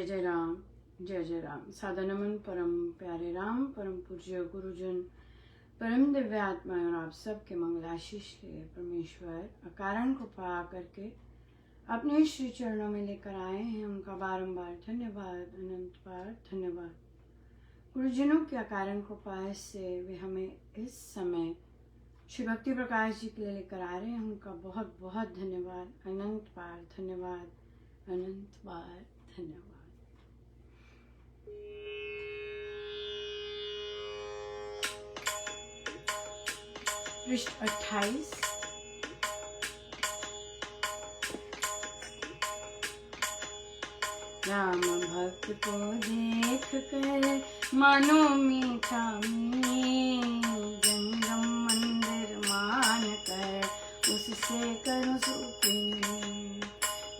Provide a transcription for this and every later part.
जय राम, जय जय राम। सादा नमन परम प्यारे राम, परम पूज्य गुरुजन, परम दिव्य आत्मा और आप सबके मंगलाशीष लिए परमेश्वर अकारण को पा करके अपने श्री चरणों में लेकर आए हैं। उनका बारंबार धन्यवाद, अनंत बार धन्यवाद। गुरुजनों के अकारण को पाए से वे हमें इस समय श्री भक्ति प्रकाश जी के लिए लेकर आ रहे हैं। उनका बहुत बहुत धन्यवाद, अनंत बार धन्यवाद, अनंत बार धन्यवाद। पृष्ठ 28। राम भक्त को देख कर मानो मीठा मी, जंगम मंदिर मान कर उससे करूँ सुखी।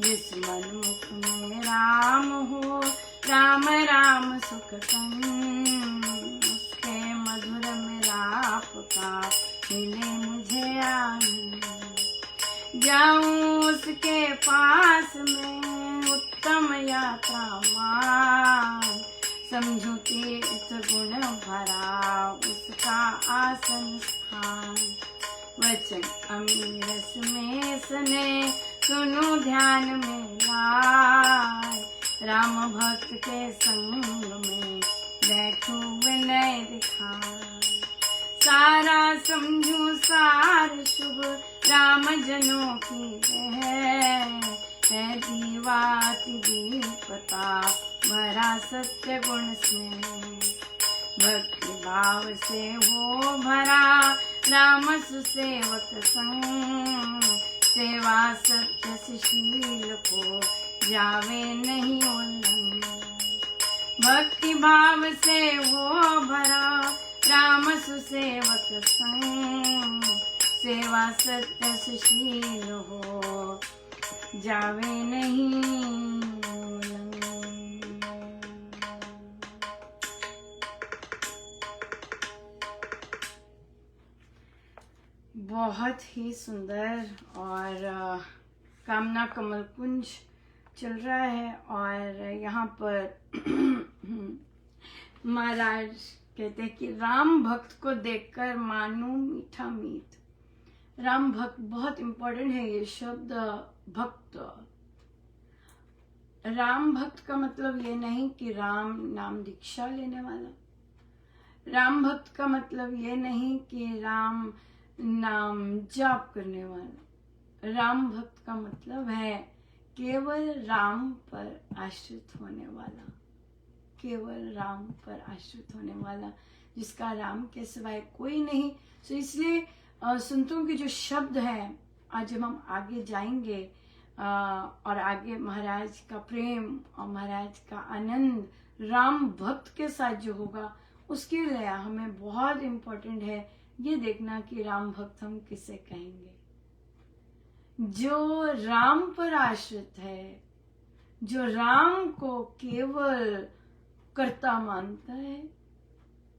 जिस मन मुख में राम हो, राम राम सुख कंद, उसके मधुर मिलाप का मिले मुझे आनंद। जाऊं उसके पास में उत्तम यात्रा मान, समझूं तीर्थ गुण भरा उसका आसन स्थान। वचन अमीरस में सने सुनो ध्यान में लाए, राम भक्त के संग में बैठूं विनय दिखाए। सारा समझूं सार शुभ राम जनों की है दीवाति दीपता भरा सत्य गुण स्नेह। भक्ति भाव से हो भरा राम सुसेवक संग, सेवा सत्य सुशील को जावे नहीं उल्लंघन। भक्ति भाव से हो भरा राम सुसेवक संग, सेवा सत्य सुशील हो जावे नहीं उल्लंघन। बहुत ही सुंदर और कामना कमल कुंज चल रहा है और यहाँ पर महाराज कहते हैं कि राम भक्त को देखकर मानो मीठा मीत। राम भक्त बहुत इम्पोर्टेंट है ये शब्द भक्त। राम भक्त का मतलब ये नहीं कि राम नाम दीक्षा लेने वाला। राम भक्त का मतलब ये नहीं कि राम नाम जाप करने वाला। राम भक्त का मतलब है केवल राम पर आश्रित होने वाला, केवल राम पर आश्रित होने वाला, जिसका राम के सिवाय कोई नहीं। तो इसलिए संतों के जो शब्द हैं, आज जब हम आगे जाएंगे और आगे महाराज का प्रेम और महाराज का आनंद राम भक्त के साथ जो होगा, उसके लिए हमें बहुत इम्पोर्टेंट है ये देखना कि राम भक्त हम किसे कहेंगे। जो राम पर आश्रित है, जो राम को केवल कर्ता मानता है,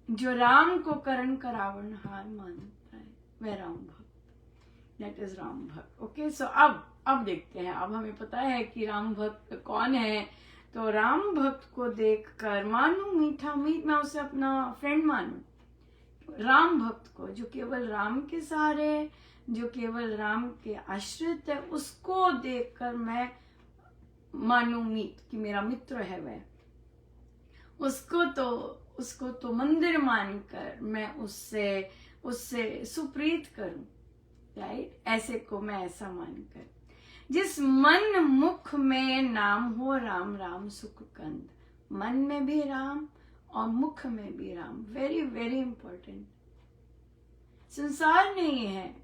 जो राम को करण करावनहार मानता है, वह राम भक्त, दैट इज राम भक्त। ओके, सो अब देखते हैं। अब हमें पता है कि राम भक्त कौन है। तो राम भक्त को देखकर मानू मीठा मीत, मैं उसे अपना फ्रेंड मानू। राम भक्त को जो केवल राम के सहारे, जो केवल राम के आश्रित है, उसको देखकर मैं मानू मीत कि मेरा मित्र है वह। उसको तो मंदिर मानकर मैं उससे सुप्रीत करूं, राइट। ऐसे को मैं ऐसा मानकर, जिस मन मुख में नाम हो राम राम सुख कंद। मन में भी राम और मुख में भी राम, वेरी वेरी इंपॉर्टेंट। संसार नहीं है,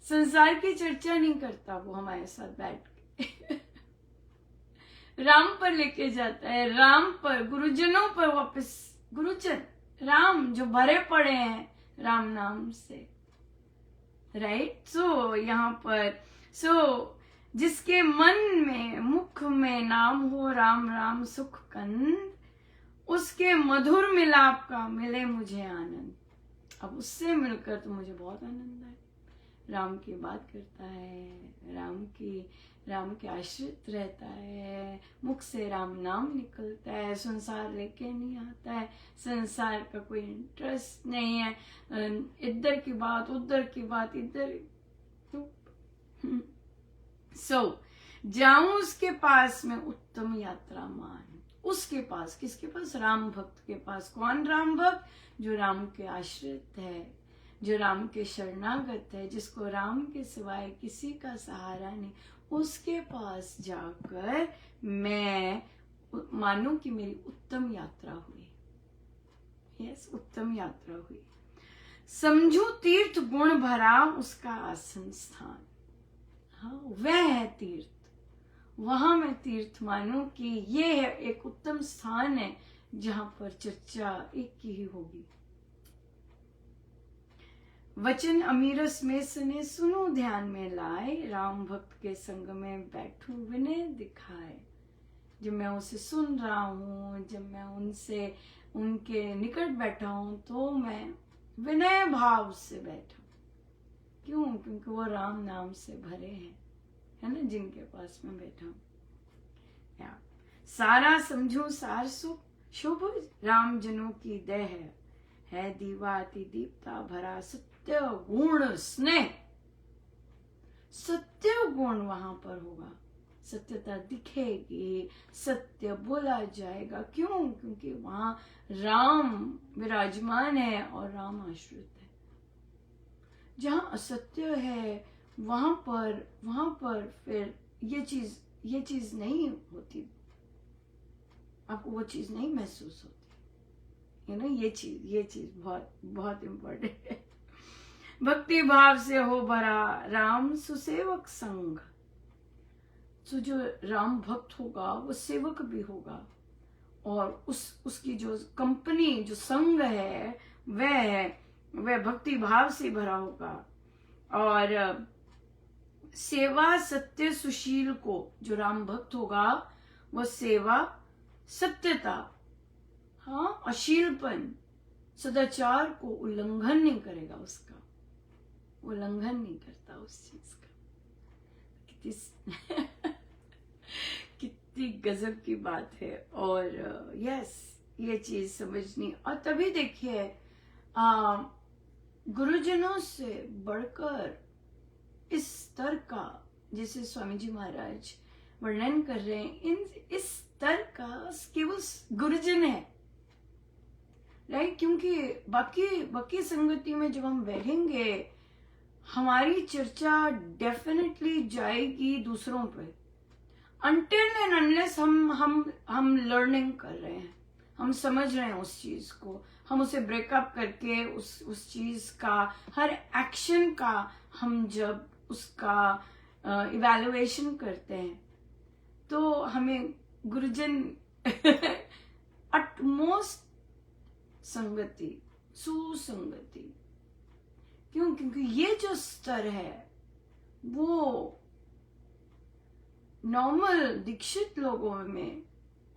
संसार की चर्चा नहीं करता वो हमारे साथ बैठ के राम पर लेके जाता है, राम पर, गुरुजनों पर वापस। गुरुजन राम जो भरे पड़े हैं राम नाम से, राइट। सो यहाँ पर जिसके मन में मुख में नाम हो राम राम सुख कंद, उसके मधुर मिलाप का मिले मुझे आनंद। अब उससे मिलकर तो मुझे बहुत आनंद आए। राम की बात करता है, राम के आश्रित रहता है, मुख से राम नाम निकलता है, संसार लेके नहीं आता है, संसार का कोई इंटरेस्ट नहीं है, इधर की बात उधर की बात इधर। जाऊं उसके पास में उत्तम यात्रा मान। उसके पास, किसके पास? राम भक्त के पास। कौन राम भक्त? जो राम के आश्रित है, जो राम के शरणागत है, जिसको राम के सिवाय किसी का सहारा नहीं, उसके पास जाकर मैं मानूं कि मेरी उत्तम यात्रा हुई। यस, उत्तम यात्रा हुई। समझू तीर्थ गुण भरा उसका आसन स्थान। हाँ, वह है तीर्थ, वहां मैं तीर्थ मानूं कि ये है एक उत्तम स्थान है जहां पर चर्चा एक की ही होगी। वचन अमीरस में सुने, सुनो ध्यान में लाए, राम भक्त के संग में बैठू विनय दिखाए। जब मैं उसे सुन रहा हूं, जब मैं उनसे उनके निकट बैठा हूं, तो मैं विनय भाव से बैठा। क्यों? क्योंकि वो राम नाम से भरे हैं, है ना, जिनके पास मैं बैठा हूं। सारा समझू सार सुख शुभ, राम जनों की दह है दीवा अति दीप्ता भरा, सत्य गुण स्नेह। सत्य गुण वहां पर होगा, सत्यता दिखेगी, सत्य बोला जाएगा। क्यों? क्योंकि वहां राम विराजमान है और राम आश्रित है। जहां असत्य है वहां पर फिर ये चीज नहीं होती, आपको वो चीज नहीं महसूस होती, है ना। ये चीज बहुत बहुत इम्पोर्टेंट है। भक्ति भाव से हो भरा राम सुसेवक संग। तो जो राम भक्त होगा वो सेवक भी होगा, और उसकी जो कंपनी, जो संग है, वह भक्ति भाव से भरा होगा। और सेवा सत्य सुशील को, जो राम भक्त होगा वह सेवा, सत्यता, हाँ, अशीलपन, सदाचार को उल्लंघन नहीं करेगा, उसका उल्लंघन नहीं करता उस चीज का। कितनी गजब की बात है। और यस, ये चीज समझनी। और तभी देखिए, गुरुजनों से बढ़कर इस स्तर का, जैसे स्वामी जी महाराज वर्णन कर रहे हैं, इस स्तर का केवल गुरुजन है, राइट। क्योंकि बाकी संगति में जब हम बैठेंगे, हमारी चर्चा डेफिनेटली जाएगी दूसरों पे, अनटिल एंड अनलेस हम लर्निंग कर रहे हैं, हम समझ रहे हैं उस चीज को, हम उसे ब्रेकअप करके उस चीज का, हर एक्शन का हम जब उसका इवैल्यूएशन करते हैं, तो हमें गुरुजन अटमोस्ट संगति, सुसंगति। क्यों? क्योंकि ये जो स्तर है वो नॉर्मल दीक्षित लोगों में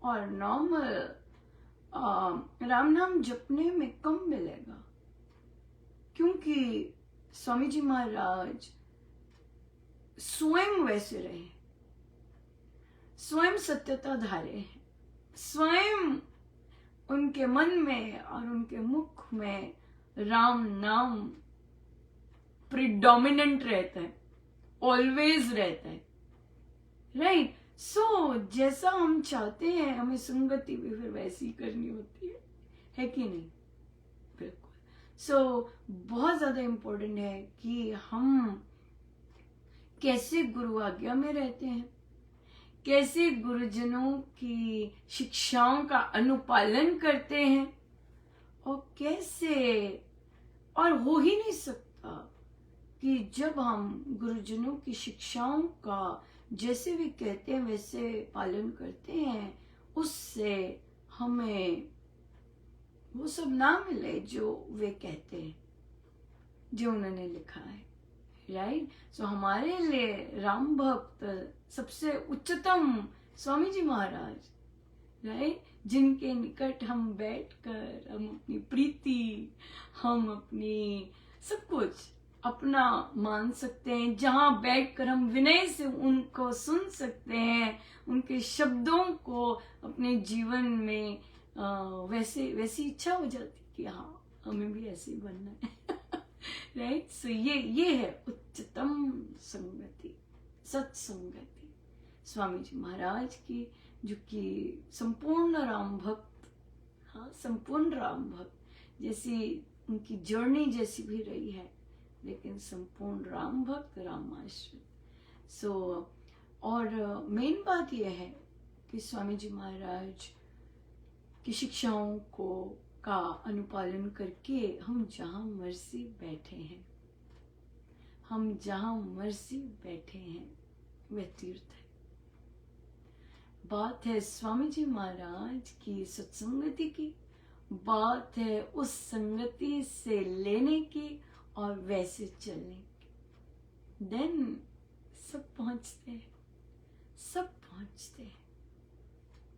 और नॉर्मल राम नाम जपने में कम मिलेगा। क्योंकि स्वामी जी महाराज स्वयं वैसे रहे, स्वयं सत्यता धारे हैं, स्वयं उनके मन में और उनके मुख में राम नाम प्रिडोमिनेंट रहता है, ऑलवेज रहता है, राइट। सो जैसा हम चाहते हैं हमें संगति भी फिर वैसी ही करनी होती है कि नहीं? बिल्कुल। सो बहुत ज्यादा इम्पोर्टेंट है कि हम कैसे गुरु आज्ञा में रहते हैं, कैसे गुरुजनों की शिक्षाओं का अनुपालन करते हैं, और कैसे, और हो ही नहीं सकता कि जब हम गुरुजनों की शिक्षाओं का जैसे भी कहते हैं वैसे पालन करते हैं, उससे हमें वो सब ना मिले जो वे कहते हैं, जो उन्होंने लिखा है, राइट। सो हमारे लिए राम भक्त सबसे उच्चतम स्वामी जी महाराज, राइट, जिनके निकट हम बैठकर हम अपनी प्रीति, हम अपनी सब कुछ अपना मान सकते हैं, जहां बैठकर हम विनय से उनको सुन सकते हैं, उनके शब्दों को अपने जीवन में वैसी इच्छा हो जाती कि हाँ हमें भी ऐसे ही बनना है। राइट। सो ये है उच्चतम संगति, सत्संगति स्वामी जी महाराज की, जो कि संपूर्ण राम भक्त, हाँ संपूर्ण राम भक्त जैसी उनकी जर्नी जैसी भी रही है, लेकिन संपूर्ण राम भक्त, राम आश्रित। सो और मेन बात यह है कि स्वामी जी महाराज की शिक्षाओं को का अनुपालन करके हम जहां मर्जी बैठे हैं, हम जहां मर्जी बैठे हैं, वह तीर्थ है। बात है स्वामी जी महाराज की सत्संगति की, बात है उस संगति से लेने की और वैसे चलने की। देन सब पहुंचते हैं, सब पहुंचते हैं।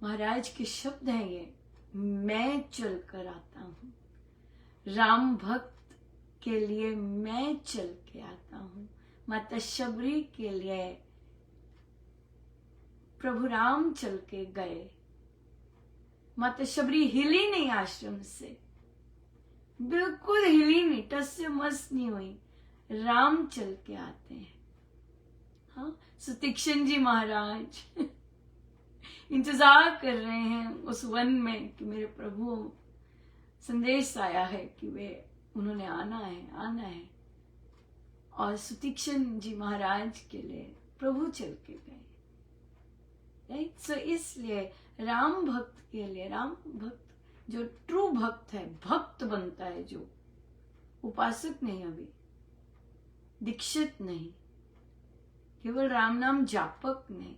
महाराज के शब्द हैं ये, मैं चल कर आता हूं। राम भक्त के लिए मैं चल के आता हूं। माता शबरी के लिए प्रभु राम चल के गए। माता शबरी हिली नहीं आश्रम से, बिल्कुल हिली नहीं, टस से मस नहीं हुई। राम चल के आते हैं। हाँ, सुतीक्षण जी महाराज इंतजार कर रहे हैं उस वन में कि मेरे प्रभु संदेश आया है कि वे उन्होंने आना है, आना है। और सुतीक्षण जी महाराज के लिए प्रभु चल के गए। राइट। सो इसलिए राम भक्त के लिए, राम भक्त जो ट्रू भक्त है, भक्त बनता है, जो उपासक नहीं, अभी दीक्षित नहीं, केवल राम नाम जापक नहीं,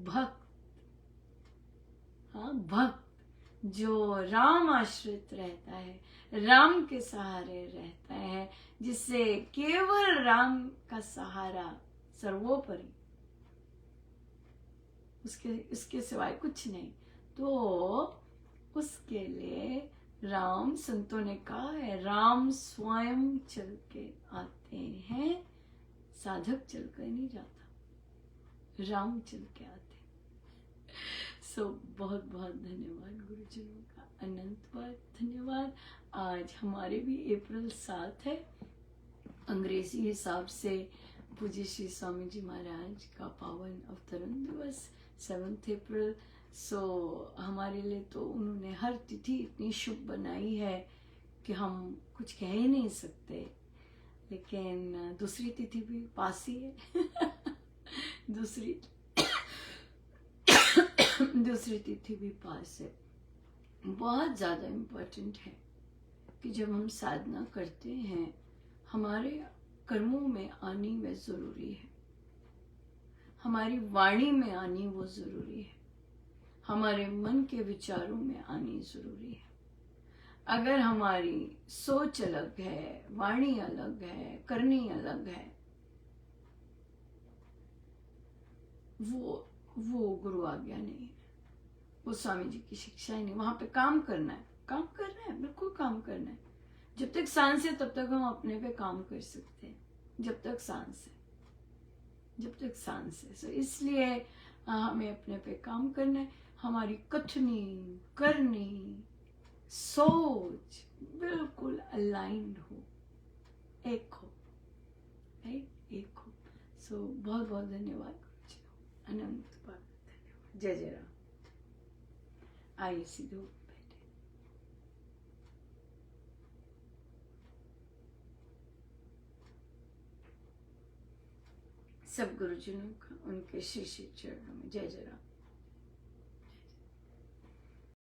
भक्त। हाँ, भक्त जो राम आश्रित रहता है, राम के सहारे रहता है, जिससे केवल राम का सहारा सर्वोपरि, उसके सिवाय कुछ नहीं। तो उसके लिए राम, संतों ने कहा है, राम स्वयं चल के आते हैं, साधक चलकर नहीं जाता, राम चल के आते। सो बहुत बहुत धन्यवाद गुरुजनों का, अनंत बार धन्यवाद। आज हमारे भी अप्रैल 7 है, अंग्रेजी हिसाब से पूज्य श्री स्वामी जी महाराज का पावन अवतरण दिवस 7 अप्रैल। सो हमारे लिए तो उन्होंने हर तिथि इतनी शुभ बनाई है कि हम कुछ कह ही नहीं सकते। लेकिन दूसरी तिथि भी पास ही है दूसरी तिथि भी पास है। बहुत ज़्यादा इम्पोर्टेंट है कि जब हम साधना करते हैं, हमारे कर्मों में आनी वह ज़रूरी है, हमारी वाणी में आनी वो ज़रूरी है, हमारे मन के विचारों में आनी ज़रूरी है। अगर हमारी सोच अलग है, वाणी अलग है, करनी अलग है, वो गुरु आज्ञा नहीं है, वो स्वामी जी की शिक्षा ही नहीं। वहां पे काम करना है, काम करना है, बिल्कुल काम करना है। जब तक सांस है तब तक हम अपने पे काम कर सकते हैं, जब तक सांस है, जब तक सांस है। सो इसलिए हमें अपने पे काम करना है। हमारी कथनी, करनी, सोच बिल्कुल अलाइंड हो, एक हो, राइट, एक हो। सो बहुत बहुत धन्यवाद, अनंत बार धन्यवाद। जय जय राम। आइए सीधे बैठे। सब गुरुजनों का उनके श्री श्री चरणों में जय जय राम।